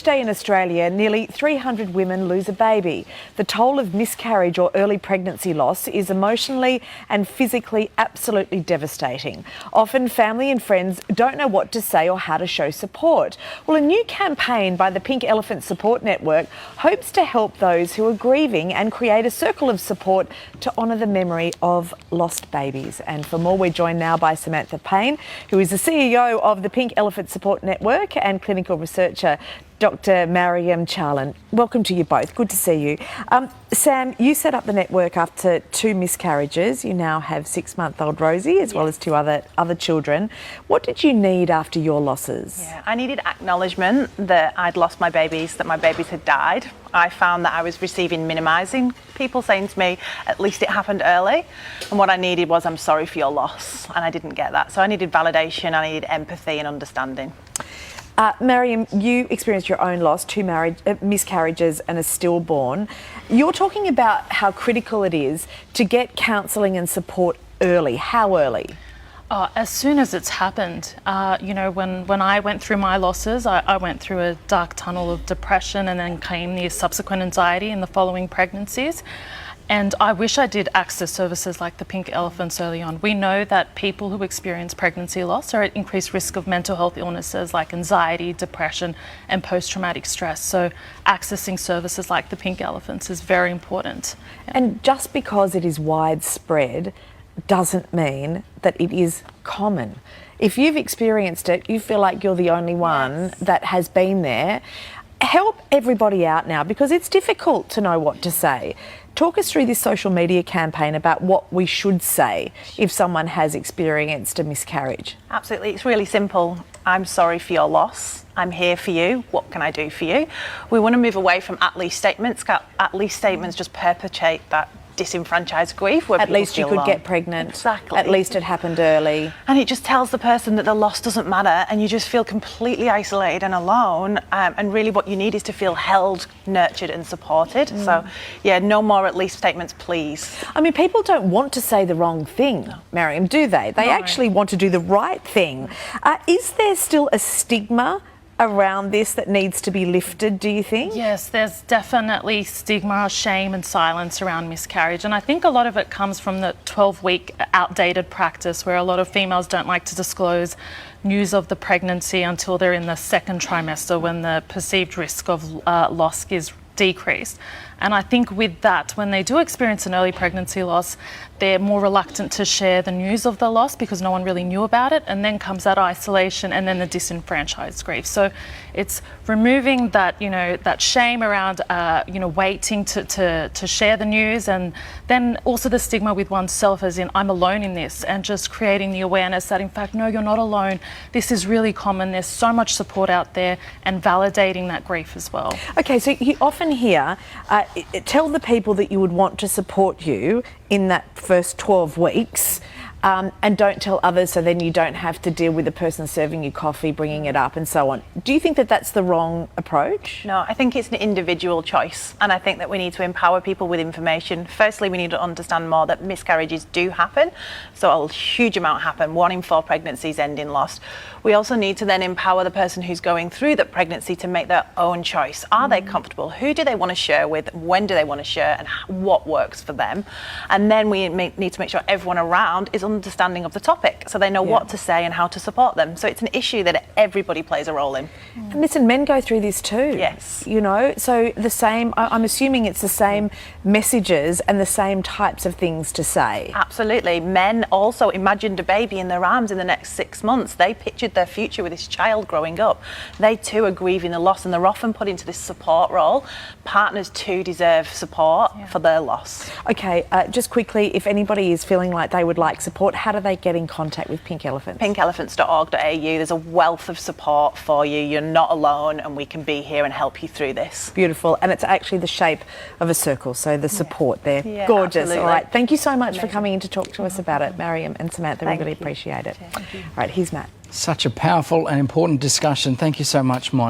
day in Australia, nearly 300 women lose a baby. The toll of miscarriage or early pregnancy loss is emotionally and physically absolutely devastating. Often family and friends don't know what to say or how to show support. Well, a new campaign by the Pink Elephant Support Network hopes to help those who are grieving and create a circle of support to honour the memory of lost babies. And for more, we're joined now by Samantha Payne, who is the CEO of the Pink Elephant Support Network, and clinical researcher Dr Mariam. Welcome to you both. Good to see you. Sam, you set up the network after 2 miscarriages. You now have 6-month-old Rosie as well as 2 other children. What did you need after your losses? Yeah, I needed acknowledgement that I'd lost my babies, that my babies had died. I found that I was receiving minimising, people saying to me, at least it happened early. And what I needed was, I'm sorry for your loss. And I didn't get that. So I needed validation, I needed empathy and understanding. Mariam, you experienced your own loss, 2 miscarriages and a stillborn. You're talking about how critical it is to get counselling and support early. How early? As soon as it's happened. You know, when I went through my losses, I went through a dark tunnel of depression, and then came the subsequent anxiety in the following pregnancies. And I wish I did access services like the Pink Elephants early on. We know that people who experience pregnancy loss are at increased risk of mental health illnesses like anxiety, depression, and post-traumatic stress. So accessing services like the Pink Elephants is very important. And just because it is widespread doesn't mean that it is common. If you've experienced it, you feel like you're the only one that has been there. Help everybody out now, because it's difficult to know what to say. Talk us through this social media campaign about what we should say if someone has experienced a miscarriage. Absolutely, it's really simple. I'm sorry for your loss. I'm here for you. What can I do for you? We want to move away from at least statements. At least statements just perpetuate that disenfranchised grief where at least you could get pregnant. Exactly. At least it happened early. And it just tells the person that the loss doesn't matter, and you just feel completely isolated and alone, and really what you need is to feel held, nurtured and supported. So yeah, no more at least statements, please. I mean, people don't want to say the wrong thing, Mariam, do they? They actually want to do the right thing. Is there still a stigma around this that needs to be lifted, do you think? Yes, there's definitely stigma, shame and silence around miscarriage, and I think a lot of it comes from the 12-week outdated practice where a lot of females don't like to disclose news of the pregnancy until they're in the 2nd trimester, when the perceived risk of loss is decreased. And I think with that, when they do experience an early pregnancy loss, they're more reluctant to share the news of the loss because no one really knew about it, and then comes that isolation and then the disenfranchised grief. So it's removing that, you know, that shame around, you know, waiting to share the news, and then also the stigma with oneself as in, I'm alone in this, and just creating the awareness that in fact, no, you're not alone. This is really common. There's so much support out there, and validating that grief as well. Okay, so you often hear, tell the people that you would want to support you in that first 12 weeks, and don't tell others, so then you don't have to deal with the person serving you coffee, bringing it up and so on. Do you think that that's the wrong approach? No, I think it's an individual choice, and I think that we need to empower people with information. Firstly, we need to understand more that miscarriages do happen, so a huge amount happen. 1 in 4 pregnancies end in loss. We also need to then empower the person who's going through that pregnancy to make their own choice. Are they comfortable? Who do they want to share with? When do they want to share? And what works for them? And then we need to make sure everyone around is understanding of the topic, so they know what to say and how to support them. So it's an issue that everybody plays a role in. And listen, men go through this too. Yes. You know, so the same, I'm assuming it's the same messages and the same types of things to say. Absolutely. Men also imagined a baby in their arms in the next 6 months. They pictured their future with this child growing up. They too are grieving the loss, and they're often put into this support role. Partners too deserve support for their loss. Okay, just quickly, if anybody is feeling like they would like support, how do they get in contact with Pink Elephants? pinkelephants.org.au. There's a wealth of support for you. You're not alone, and we can be here and help you through this. Beautiful, and it's actually the shape of a circle, so the support there. Yeah, gorgeous. absolutely. All right, thank you so much for coming in to talk to us about it, Mariam and Samantha. We really appreciate it. All right, here's Matt. Such a powerful and important discussion. Thank you so much, Mon.